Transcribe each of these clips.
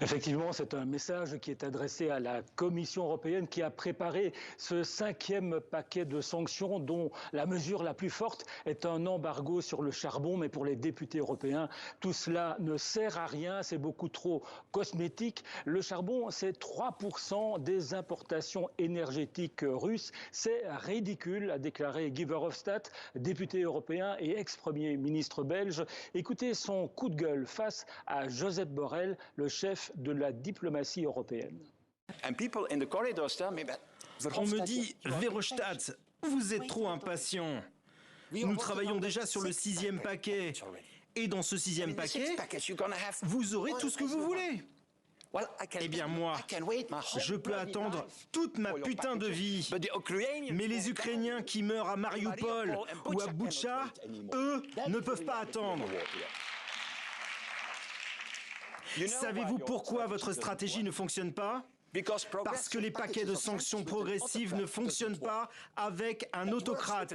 Effectivement, c'est un message qui est adressé à la Commission européenne qui a préparé ce 5e paquet de sanctions dont la mesure la plus forte est un embargo sur le charbon. Mais pour les députés européens, tout cela ne sert à rien, c'est beaucoup trop cosmétique. Le charbon, c'est 3% des importations énergétiques russes. C'est ridicule, a déclaré Guy Verhofstadt, député européen et ex-premier ministre belge. Écoutez son coup de gueule face à Josep Borrell, le chef de la diplomatie européenne. On me dit, Verhofstadt, vous êtes trop impatient. Nous travaillons déjà sur le 6e paquet. Et dans ce 6e paquet, vous aurez tout ce que vous voulez. Eh bien moi, je peux attendre toute ma putain de vie. Mais les Ukrainiens qui meurent à Mariupol ou à Boutcha, eux, ne peuvent pas attendre. Savez-vous pourquoi votre stratégie ne fonctionne pas ? Parce que les paquets de sanctions progressives ne fonctionnent pas avec un autocrate.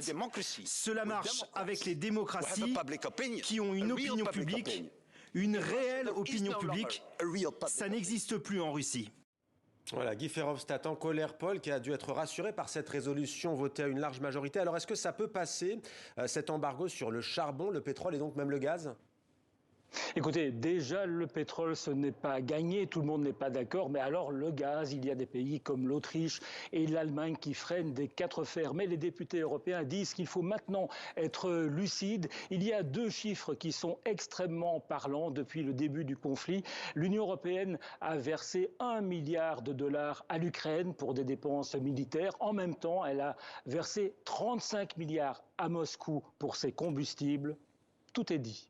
Cela marche avec les démocraties qui ont une opinion publique, une réelle opinion publique. Ça n'existe plus en Russie. Voilà, Guy Verhofstadt en colère, Paul, qui a dû être rassuré par cette résolution votée à une large majorité. Alors est-ce que ça peut passer, cet embargo sur le charbon, le pétrole et donc même le gaz ? Écoutez, déjà le pétrole, ce n'est pas gagné, tout le monde n'est pas d'accord, mais alors le gaz, il y a des pays comme l'Autriche et l'Allemagne qui freinent des 4 fers. Mais les députés européens disent qu'il faut maintenant être lucide. Il y a 2 chiffres qui sont extrêmement parlants depuis le début du conflit. L'Union européenne a versé 1 milliard de dollars à l'Ukraine pour des dépenses militaires. En même temps, elle a versé 35 milliards à Moscou pour ses combustibles. Tout est dit.